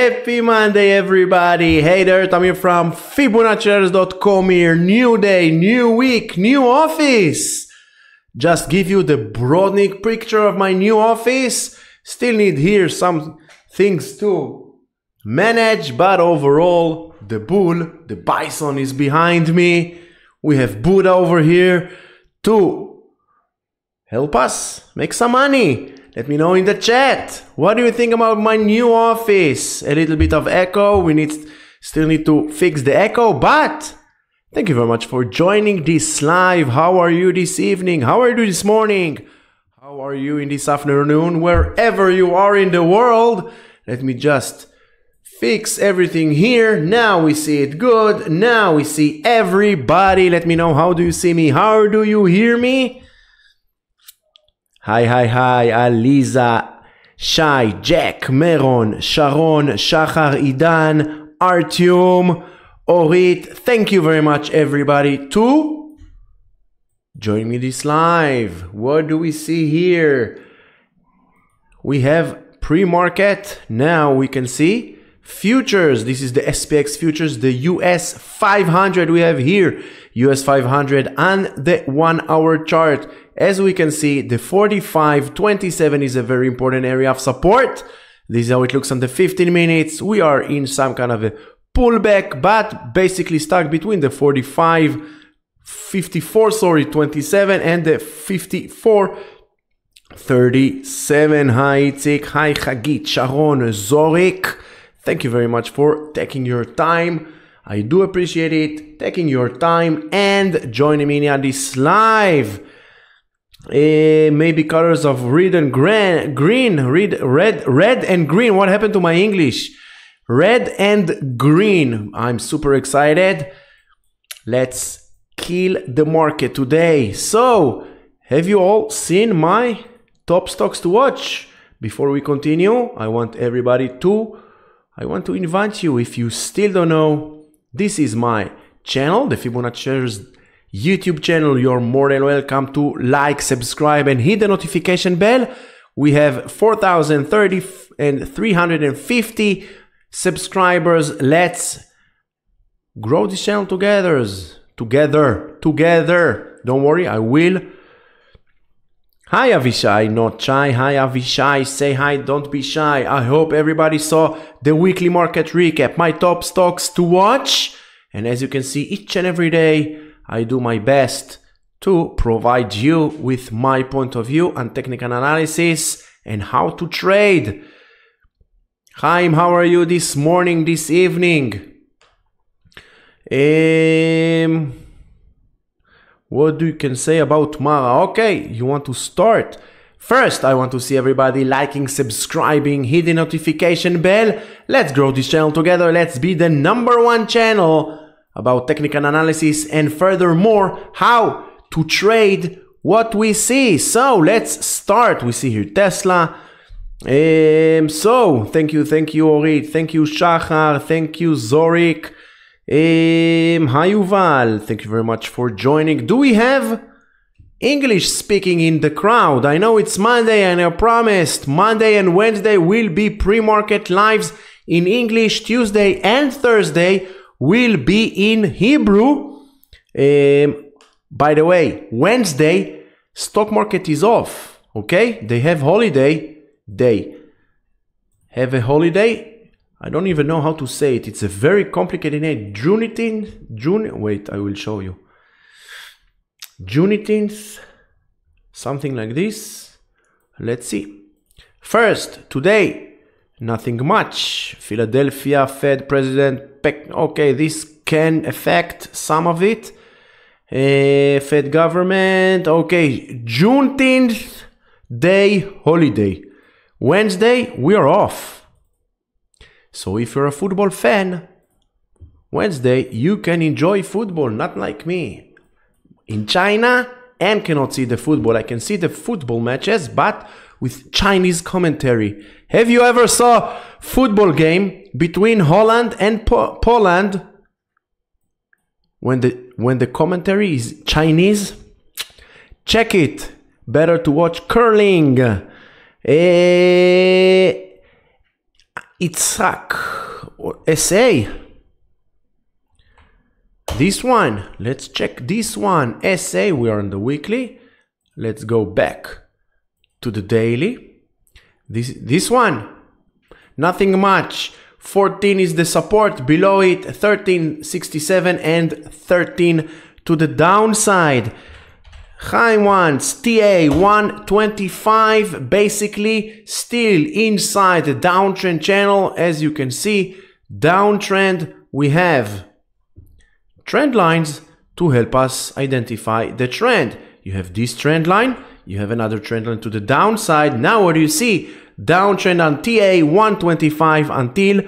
Happy Monday, everybody! Hey there, Tamir from Fibonaccio's.com here. New day, new week, new office. Just give you the broad picture of my new office. Still need here some things to manage, but overall, the bull, the bison is behind me. We have Buddha over here to help us make some money. Let me know in the chat. What do you think about my new office? A little bit of echo. We still need to fix the echo, but thank you very much for joining this live. How are you this evening? How are you this morning? How are you in this afternoon? Wherever you are in the world. Let me just fix everything here. Now we see it good. Now we see everybody. Let me know, how do you see me? How do you hear me? Hi, Aliza, Shai, Jack, Meron, Sharon, Shachar, Idan, Artyom, Orit. Thank you very much, everybody, to join me this live. What do we see here? We have pre-market. Now we can see futures. This is the SPX futures, the US 500 we have here. US 500 on the 1 hour chart. As we can see, the 45.27 is a very important area of support. This is how it looks on the 15 minutes. We are in some kind of a pullback, but basically stuck between the 27 and the 54.37. Hi Itzik, hi Chagit, Sharon, Zorik. Thank you very much for taking your time. I do appreciate it, taking your time and joining me on this live. Maybe colors of red and green, red and green. What happened to my English? Red and green. I'm super excited. Let's kill the market today. So, have you all seen my top stocks to watch? Before we continue, I want to invite you, if you still don't know, this is my channel, the Fibonaccio's YouTube channel. You're more than welcome to like, subscribe, and hit the notification bell. We have 4,030 and 350 subscribers. Let's grow this channel together. Don't worry, I will. Hi Avishai, not shy. Hi Avishai, say hi, don't be shy. I hope everybody saw the weekly market recap, my top stocks to watch. And as you can see, each and every day, I do my best to provide you with my point of view on technical analysis and how to trade. Chaim, how are you this morning, this evening? What do you can say about Mara? Okay, you want to start. First, I want to see everybody liking, subscribing, hit the notification bell. Let's grow this channel together. Let's be the #1 channel about technical analysis and furthermore, how to trade what we see. So let's start. We see here Tesla. So thank you Orit, thank you Shachar, thank you Zorik. Hi Yuval, thank you very much for joining. Do we have English speaking in the crowd? I know it's Monday and I promised Monday and Wednesday will be pre-market lives in English. Tuesday and Thursday will be in Hebrew. By the way, Wednesday stock market is off. Okay, they have holiday. They have a holiday. I don't even know how to say it. It's a very complicated name. Wait, I will show you. Juneteenth, something like this. Let's see. First, today, nothing much. Philadelphia Fed President. Okay, this can affect some of it. Fed government. Okay, Juneteenth day holiday. Wednesday, we are off. So if you're a football fan, Wednesday, you can enjoy football, not like me. In China, and cannot see the football. I can see the football matches, but with Chinese commentary. Have you ever saw football game between Holland and Poland when the commentary is Chinese? Check it. Better to watch curling. Itzhak. SA. This one, let's check this one. SA, we are on the weekly. Let's go back to the daily. This one, nothing much. 14 is the support, below it 13.67 and 13 to the downside. High ones, TA 125, basically still inside the downtrend channel. As you can see, downtrend, we have trend lines to help us identify the trend. You have this trend line, you have another trend line to the downside. Now what do you see? Downtrend on TA 125 until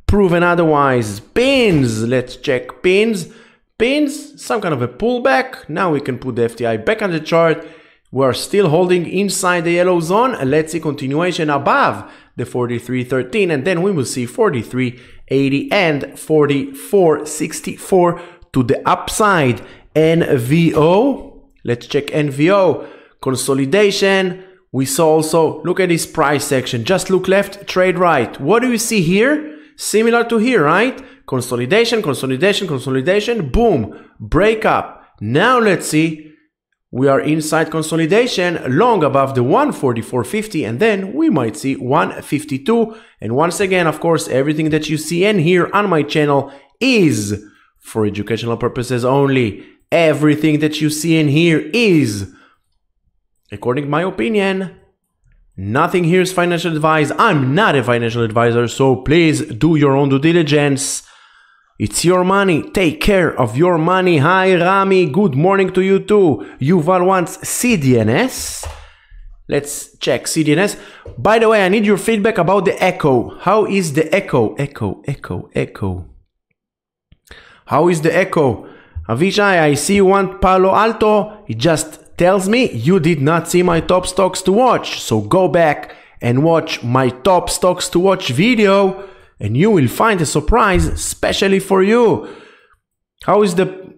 proven otherwise. Pins, let's check pins. Pins, some kind of a pullback. Now we can put the FTI back on the chart. We're still holding inside the yellow zone. Let's see continuation above the 43.13, and then we will see 43.80 and 44.64 to the upside. NVO, let's check NVO. Consolidation. We saw also, look at this price section. Just look left, trade right. What do you see here? Similar to here, right? Consolidation, consolidation, consolidation, boom, break up. Now let's see, we are inside consolidation, long above the 144.50, and then we might see 152. And once again, of course, everything that you see in here on my channel is for educational purposes only. Everything that you see in here is, according to my opinion, nothing here is financial advice. I'm not a financial advisor, so please do your own due diligence. It's your money. Take care of your money. Hi, Rami. Good morning to you too. Yuval wants CDNS. Let's check CDNS. By the way, I need your feedback about the echo. How is the echo? Echo. How is the echo? Avishai, I see you want Palo Alto. It just tells me you did not see my top stocks to watch. So go back and watch my top stocks to watch video, and you will find a surprise especially for you. How is the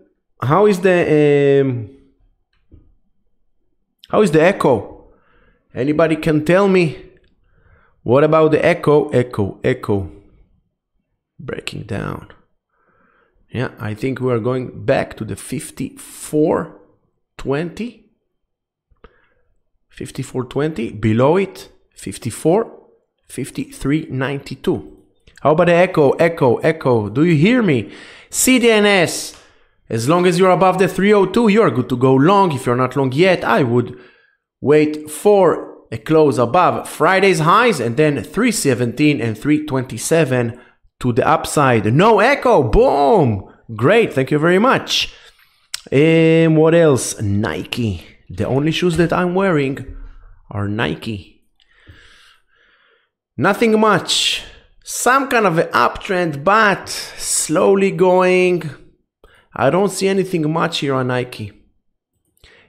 echo? Anybody can tell me? What about the echo? Echo. Breaking down. Yeah, I think we are going back to the 54.20. 54.20. Below it, 53.92. How about the echo? Do you hear me? CDNS. As long as you're above the 302, you're good to go long. If you're not long yet, I would wait for a close above Friday's highs, and then 317 and 327 to the upside. No echo. Boom. Great. Thank you very much. What else? Nike. The only shoes that I'm wearing are Nike. Nothing much. Some kind of an uptrend, but slowly going. I don't see anything much here on Nike.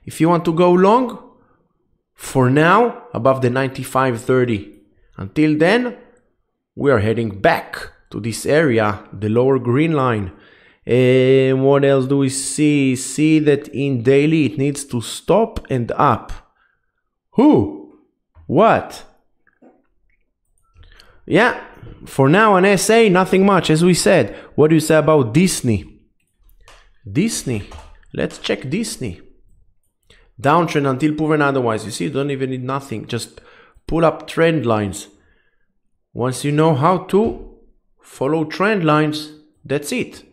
If you want to go long, for now, above the 95.30. Until then, we are heading back to this area, the lower green line. What else do we see? See that in daily it needs to stop and up. Who? What? Yeah, for now on SA, nothing much, as we said. What do you say about Disney? Let's check Disney. Downtrend until proven otherwise. You see, you don't even need nothing. Just pull up trend lines. Once you know how to follow trend lines, that's it.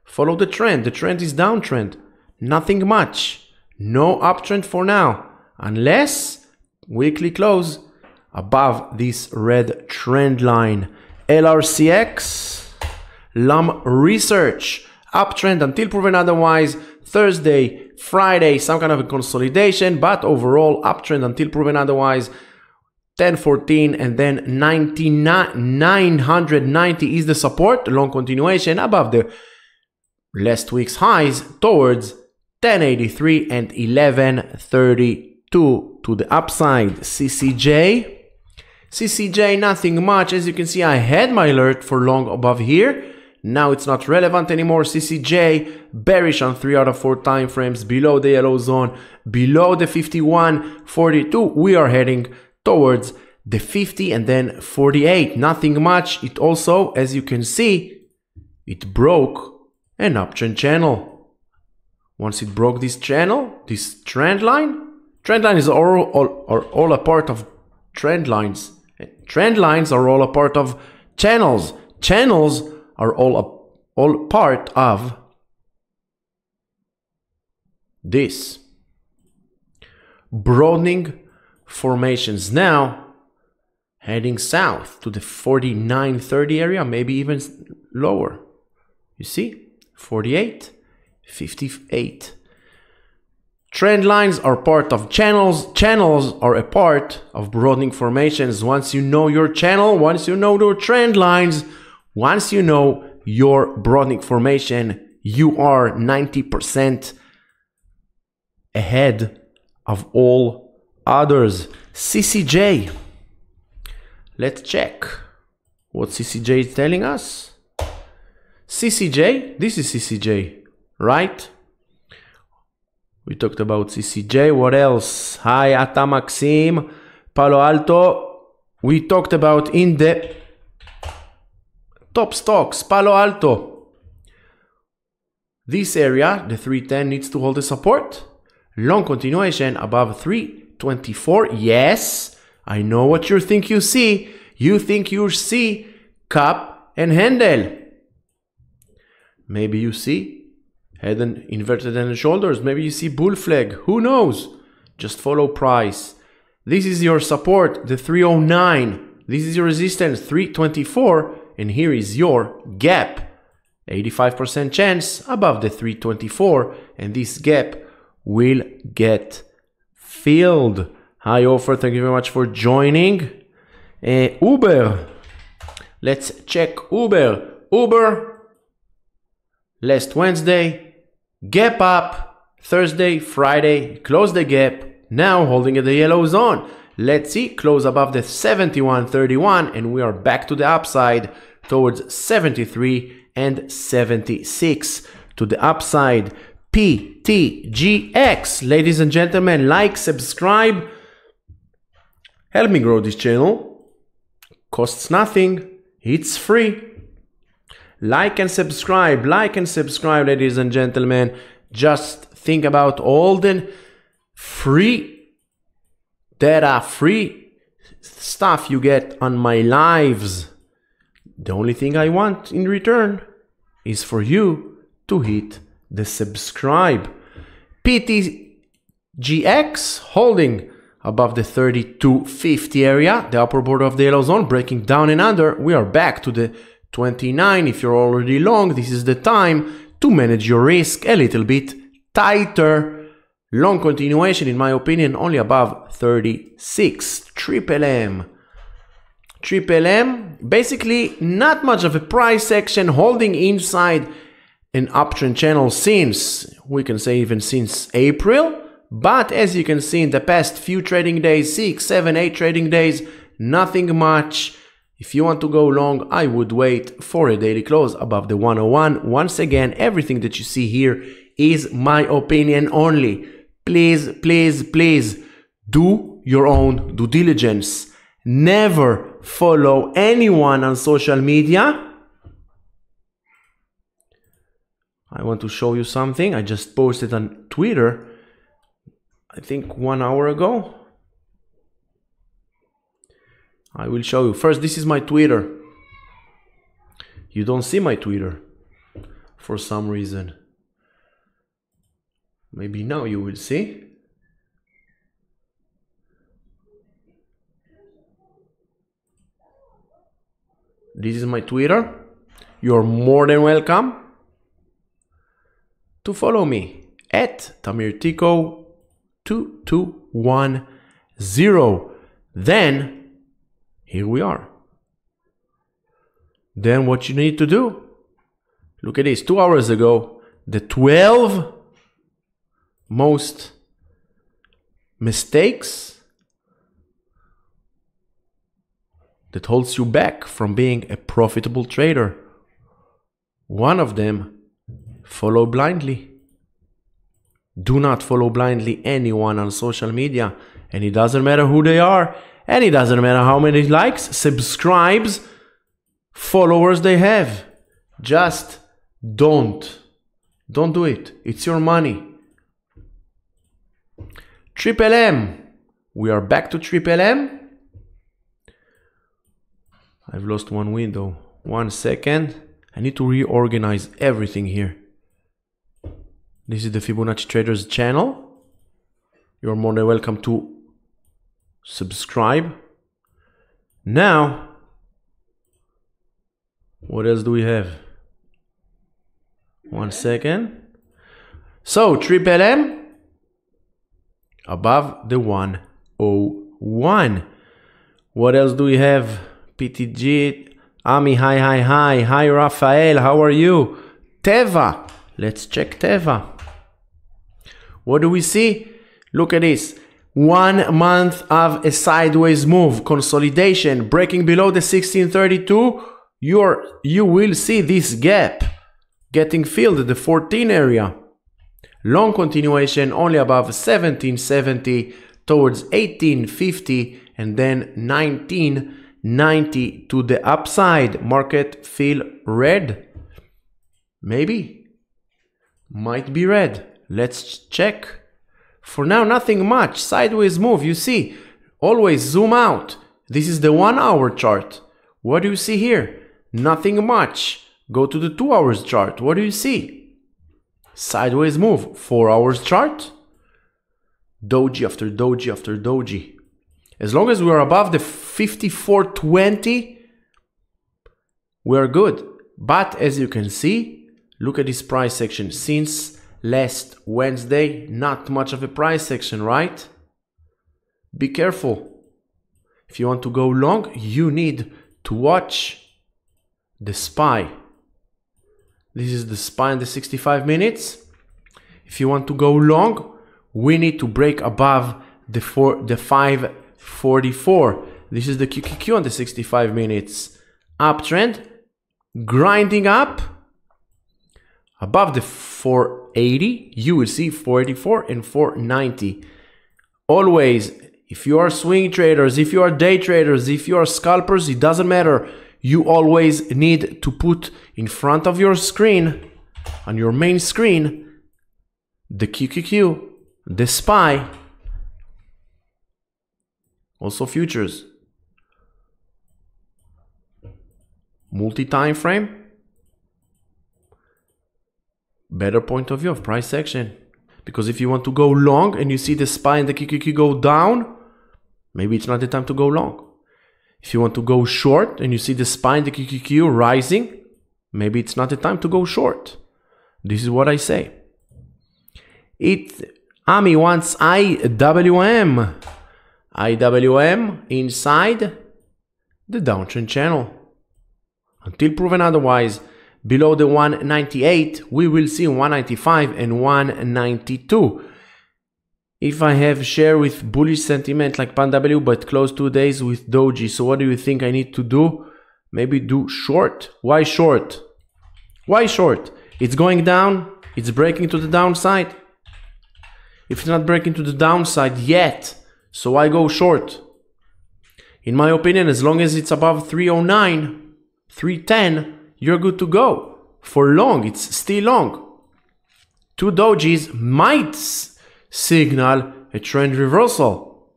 Follow the trend. The trend is downtrend. Nothing much. No uptrend for now. Unless weekly close above this red trend line. LRCX, LUM Research, uptrend until proven otherwise. Thursday, Friday, some kind of a consolidation, but overall uptrend until proven otherwise. 1014 and then 990 is the support. Long continuation above the last week's highs towards 1083 and 1132 to the upside. CCJ, nothing much. As you can see, I had my alert for long above here. Now it's not relevant anymore. CCJ, bearish on 3 out of 4 time frames, below the yellow zone, below the 51.42. We are heading towards the 50 and then 48. Nothing much. It also, as you can see, it broke an uptrend channel. Once it broke this channel, this trend line is all a part of trend lines. Trend lines are all a part of channels. Channels are all part of this. Broadening formations. Now, heading south to the 49.30 area, maybe even lower. You see? 48, 58. Trend lines are part of channels. Channels are a part of broadening formations. Once you know your channel, once you know your trend lines, once you know your broadening formation, you are 90% ahead of all others. CCJ. Let's check what CCJ is telling us. CCJ, this is CCJ, right? We talked about CCJ. What else? Hi, Ata Maxim, Palo Alto. We talked about in the top stocks, Palo Alto. This area, the 310, needs to hold the support. Long continuation above 324. Yes, I know what you think you see. You think you see cup and handle. Maybe you see head and inverted head and shoulders. Maybe you see bull flag. Who knows? Just follow price. This is your support, the 309. This is your resistance, 324. And here is your gap. 85% chance above the 324. And this gap will get filled. Hi, Offer. Thank you very much for joining. Uber. Let's check Uber. Uber. Last Wednesday. Gap up. Thursday, Friday. Close the gap. Now holding at the yellow zone. Let's see. Close above the 71.31. And we are back to the upside towards 73 and 76. To the upside. PTGX. Ladies and gentlemen, like, subscribe. Help me grow this channel. Costs nothing. It's free. Like and subscribe, ladies and gentlemen. Just think about all the free data, free stuff you get on my lives. The only thing I want in return is for you to hit the subscribe. PTGX holding above the 32.50 area, the upper border of the yellow zone, breaking down and under. We are back to the 29. If you're already long, this is the time to manage your risk a little bit tighter. Long continuation, in my opinion, only above 36. Triple M, basically not much of a price action, holding inside an uptrend channel since, we can say even since April. But as you can see in the past few trading days, 6, 7, 8 trading days, nothing much. If you want to go long, I would wait for a daily close above the 101. Once again, everything that you see here is my opinion only. Please, please, please do your own due diligence. Never follow anyone on social media. I want to show you something. I just posted on Twitter, I think 1 hour ago. I will show you. First, this is my Twitter. You don't see my Twitter for some reason. Maybe now you will see. This is my Twitter. You're more than welcome to follow me at Tamir Tico 2210. Then here we are. Then what you need to do, look at this, 2 hours ago, the 12 most mistakes that holds you back from being a profitable trader. One of them, follow blindly. Do not follow blindly anyone on social media, and it doesn't matter who they are. and it doesn't matter how many likes, subscribes, followers they have. Just don't do it. It's your money. Triple M. We are back to Triple M. I've lost one window. 1 second. I need to reorganize everything here. This is the Fibonacci Traders channel. You're more than welcome to subscribe. Now, what else do we have? 1 second. So, Triple M above the 101. What else do we have? PTG, Ami, hi, Rafael, how are you? Teva, let's check Teva. What do we see? Look at this. 1 month of a sideways move, consolidation, breaking below the 1632. You will see this gap getting filled at the 14 area. Long continuation only above 1770 towards 1850 and then 1990 to the upside. Market feel red? Maybe. Might be red. Let's check. For now, nothing much. Sideways move, you see. Always zoom out. This is the 1 hour chart. What do you see here? Nothing much. Go to the 2 hours chart. What do you see? Sideways move. 4 hours chart. Doji after doji after doji. As long as we are above the 5420, we are good. But as you can see, look at this price section. Since last Wednesday, not much of a price section, right? Be careful. If you want to go long, you need to watch the SPY. This is the SPY in the 65 minutes. If you want to go long, we need to break above the 544. This is the QQQ on the 65 minutes. Uptrend, grinding up above the 480. You will see 484 and 490. Always, if you are swing traders, if you are day traders, if you are scalpers, it doesn't matter. You always need to put in front of your screen, on your main screen, the QQQ, the SPY, also futures, multi-time frame, better point of view of price action. Because if you want to go long and you see the SPY and the QQQ go down, maybe it's not the time to go long. If you want to go short and you see the SPY and the QQQ rising, maybe it's not the time to go short. This is what I say. Ami wants IWM. IWM inside the downtrend channel. Until proven otherwise, below the 198, we will see 195 and 192. If I have share with bullish sentiment like PanW, but close 2 days with Doji, so what do you think I need to do? Maybe do short. Why short? Why short? It's going down. It's breaking to the downside. If it's not breaking to the downside yet, so I go short. In my opinion, as long as it's above 309, 310, you're good to go. For long, it's still long. 2 dojis might signal a trend reversal,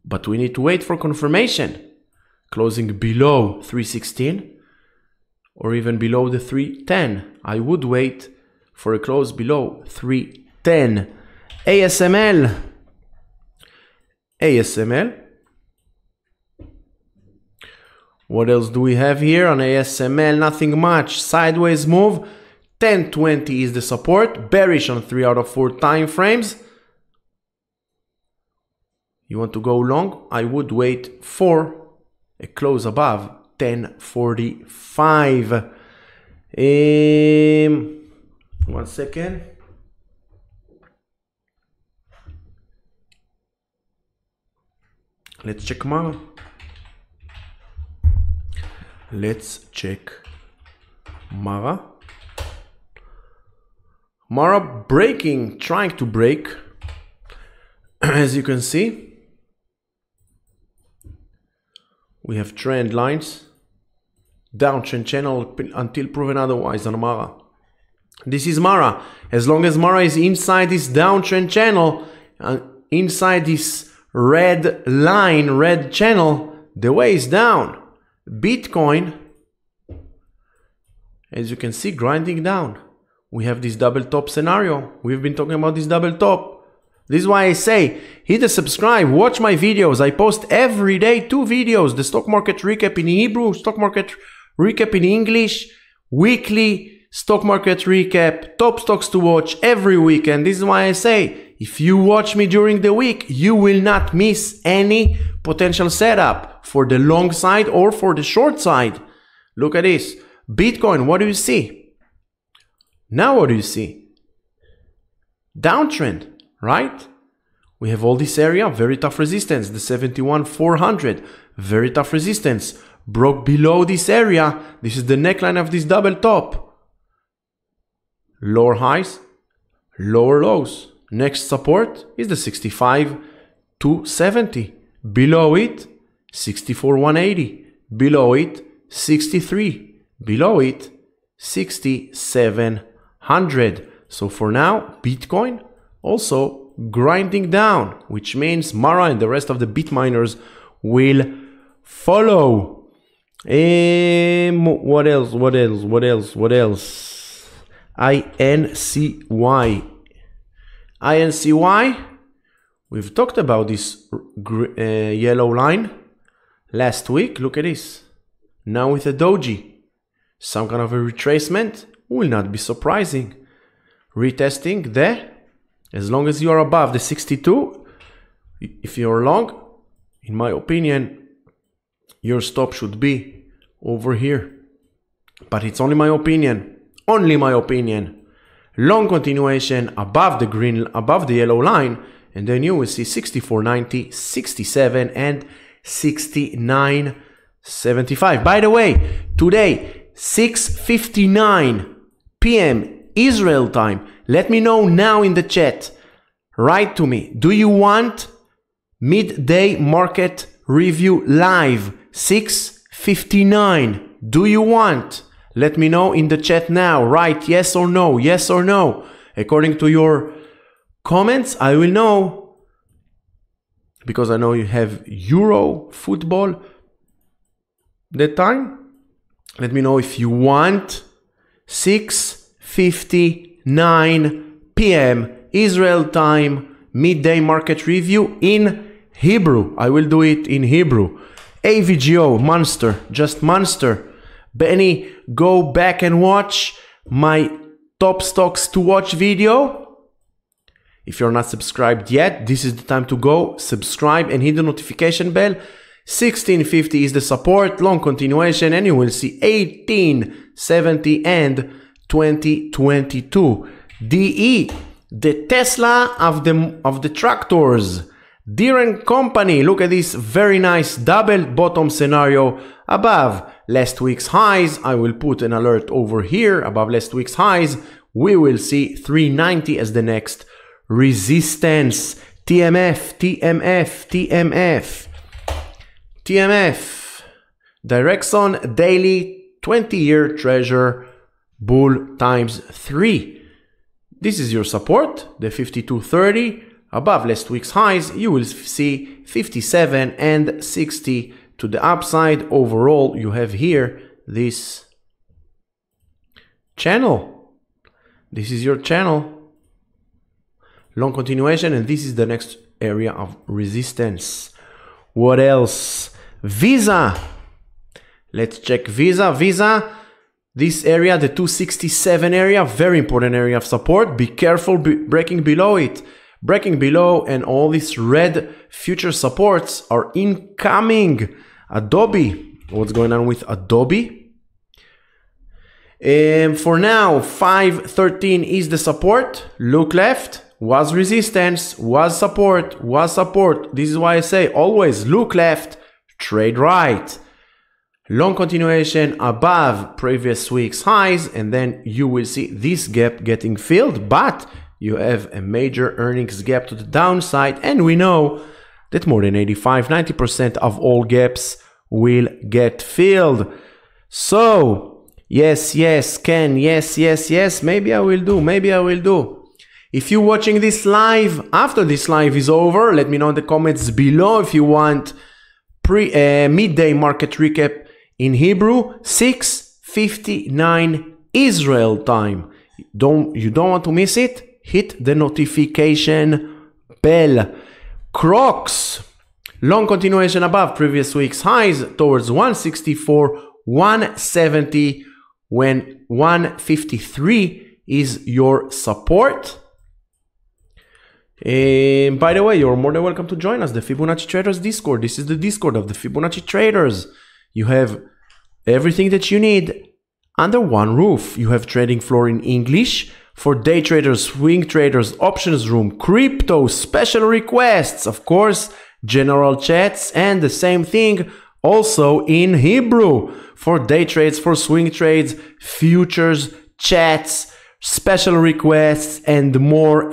but we need to wait for confirmation. Closing below 316 or even below the 310. I would wait for a close below 310. ASML. What else do we have here on ASML? Nothing much. Sideways move. 1020 is the support. Bearish on 3 out of 4 time frames. You want to go long? I would wait for a close above 1045. 1 second. Let's check Mara. Let's check Mara. Mara breaking, trying to break. As you can see, We have trend lines, downtrend channel until proven otherwise on Mara. This is Mara. As long as Mara is inside this downtrend channel, inside this red line, red channel, the way is down. Bitcoin, as you can see, grinding down. We have this double top scenario. We've been talking about this double top. This is why I say, hit the subscribe, watch my videos. I post every day 2 videos. The stock market recap in Hebrew, stock market recap in English, weekly stock market recap, top stocks to watch every weekend. This is why I say, if you watch me during the week, you will not miss any potential setup for the long side or for the short side. Look at this. Bitcoin, what do you see? Now what do you see? Downtrend. Right? We have all this area, very tough resistance, the 71,400, very tough resistance, broke below this area. This is the neckline of this double top. Lower highs, lower lows. Next support is the 65,270. Below it, 64,180. Below it, 63. Below it, 6,700. So for now, Bitcoin also grinding down, which means Mara and the rest of the bit miners will follow. What else? INCY. We've talked about this yellow line last week. Look at this. Now with a doji. Some kind of a retracement will not be surprising. Retesting there. As long as you are above the 62, if you're long, in my opinion, your stop should be over here. But it's only my opinion. Only my opinion. Long continuation above the green, above the yellow line, and then you will see 64.90, 67, and 69.75. By the way, today, 6:59 p.m. Israel time. Let me know now in the chat. Write to me. Do you want midday market review live 6:59? Do you want? Let me know in the chat now. Write yes or no. Yes or no. According to your comments, I will know. Because I know you have Euro football that time. Let me know if you want 6:59 p.m. Israel time midday market review in Hebrew. I will do it in Hebrew. AVGO, monster, just monster. Benny, go back and watch my top stocks to watch video. If you're not subscribed yet, this is the time to go subscribe and hit the notification bell. 1650 is the support, long continuation, and you will see 1870 and 2022. DE, the Tesla of the tractors. Deere & Company, look at this very nice double bottom scenario above last week's highs. I will put an alert over here above last week's highs. We will see 390 as the next resistance. TMF. Direxon daily 20-year treasure bull times 3. This is your support, the 52.30. Above last week's highs, you will see 57 and 60 to the upside. Overall, you have here this channel. This is your channel. Long continuation, and this is the next area of resistance. What else? Visa. Let's check Visa. Visa, this area, the 267 area, very important area of support. Be careful breaking below it. Breaking below, and all these red future supports are incoming. Adobe. What's going on with Adobe? For now, 513 is the support. Look left. Was resistance. Was support. Was support. This is why I say always look left. Trade right. Long continuation above previous week's highs, and then you will see this gap getting filled, but you have a major earnings gap to the downside, and we know that more than 85-90% of all gaps will get filled. So, yes, Ken, yes, maybe I will do. If you're watching this live, after this live is over, let me know in the comments below if you want midday market recap in Hebrew, 6:59 Israel time. You don't want to miss it? Hit the notification bell. Crocs, long continuation above previous week's highs towards 164, 170, when 153 is your support. By the way, you're more than welcome to join us, the Fibonacci Traders Discord. This is the Discord of the Fibonacci Traders. You have everything that you need under one roof. You have trading floor in English for day traders, swing traders, options room, crypto, special requests, of course, general chats, and the same thing also in Hebrew for day trades, for swing trades, futures, chats, special requests, and more.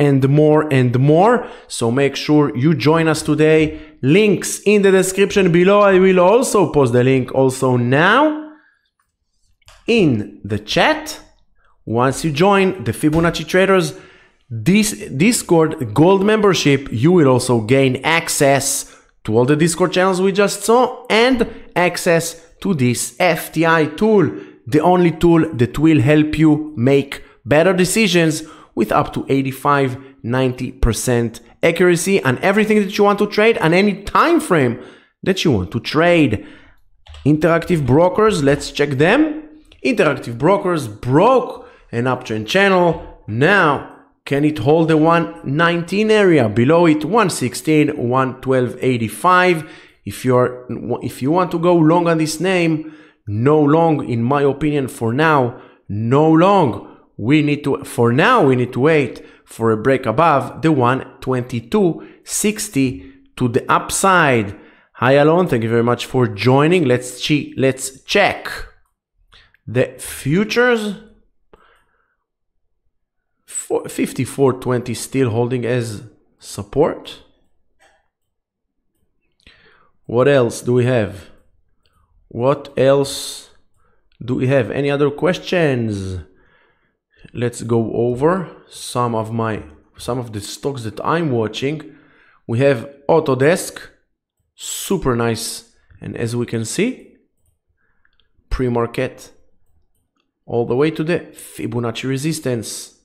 So make sure you join us today. Links in the description below. I will also post the link also now in the chat. Once you join the Fibonacci Traders Discord Gold membership, you will also gain access to all the Discord channels we just saw and access to this FTI tool, the only tool that will help you make better decisions with up to 85-90% accuracy on everything that you want to trade and any time frame that you want to trade. Interactive brokers, let's check them. Interactive brokers broke an uptrend channel. Now, can it hold the 119 area? Below it, 116, 112.85. If you want to go long on this name, no long, in my opinion, for now, no long. For now, we need to wait for a break above the 122.60 to the upside. Hi, Alon. Thank you very much for joining. Let's check the futures. 54.20 still holding as support. What else do we have? Any other questions? Let's go over some of the stocks that I'm watching. We have Autodesk, super nice, and as we can see, pre-market all the way to the Fibonacci resistance.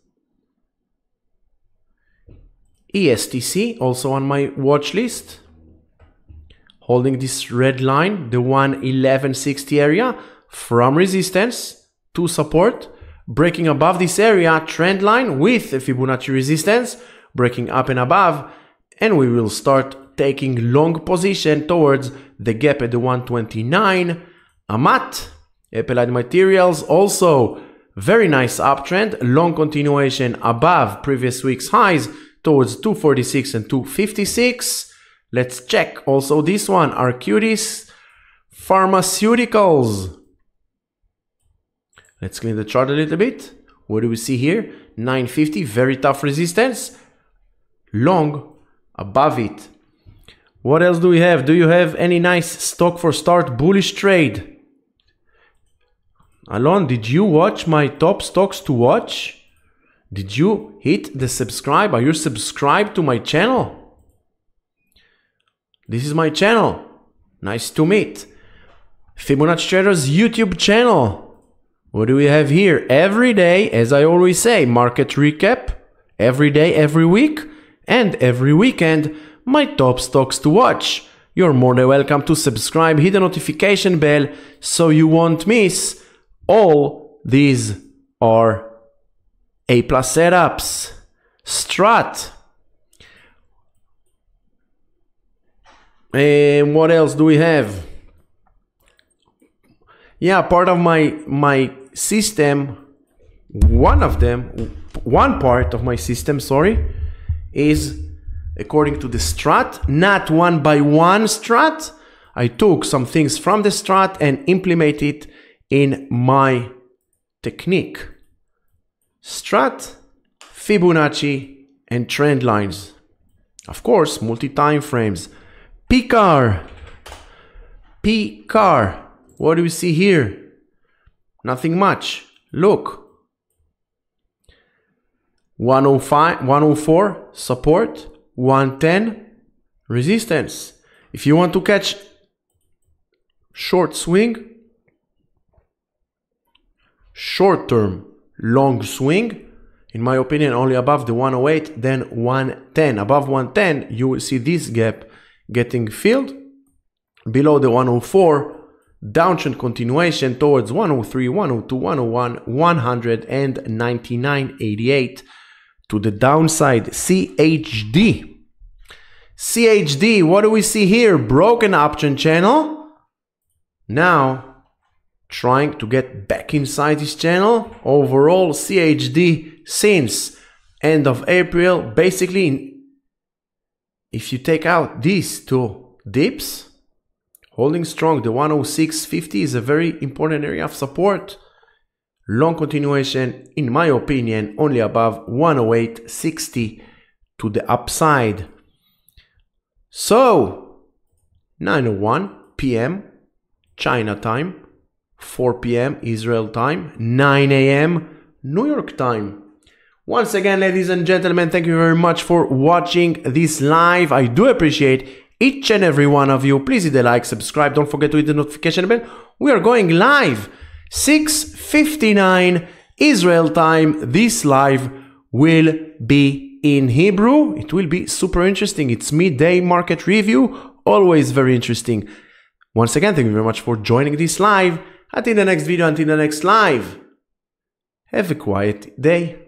ESTC also on my watch list, holding this red line, the 111.60 area from resistance to support, breaking above this area, trend line with a Fibonacci resistance, breaking up and above, and we will start taking long position towards the gap at the 129. Amat, Applied Materials, also very nice uptrend, long continuation above previous week's highs towards 246 and 256. Let's check also this one, Arcutis Pharmaceuticals. Let's clean the chart a little bit. What do we see here? 950, very tough resistance. Long above it. What else do we have? Do you have any nice stock for start bullish trade? Alon, did you watch my top stocks to watch? Did you hit the subscribe? Are you subscribed to my channel? This is my channel. Nice to meet. Fibonacci Traders YouTube channel. What do we have here? Every day, as I always say, market recap. Every day, every week, and every weekend, my top stocks to watch. You're more than welcome to subscribe, hit the notification bell so you won't miss. All these are A+ setups. Strat. And what else do we have? Yeah, part of my system, one part of my system, is according to the strat, not one by one strat. I took some things from the strat and implemented it in my technique. Strat, Fibonacci, and trend lines. Of course, multi-time frames. Picar. P car. What do we see here? Nothing much. Look. 105, 104 support, 110 resistance. If you want to catch short swing, short term, long swing, in my opinion, only above the 108, then 110. Above 110, you will see this gap getting filled. Below the 104, downtrend continuation towards 103, 102, 101, 199.88 to the downside. CHD. CHD, what do we see here? Broken uptrend channel. Now, trying to get back inside this channel. Overall, CHD since end of April, basically, if you take out these two dips, holding strong, the 106.50 is a very important area of support. Long continuation, in my opinion, only above 108.60 to the upside. So, 9:01 p.m. China time, 4 p.m. Israel time, 9 a.m. New York time. Once again, ladies and gentlemen, thank you very much for watching this live. I do appreciate each and every one of you. Please hit the like, subscribe. Don't forget to hit the notification bell. We are going live 6:59 Israel time. This live will be in Hebrew. It will be super interesting. It's midday market review. Always very interesting. Once again, thank you very much for joining this live. Until the next video, until the next live. Have a quiet day.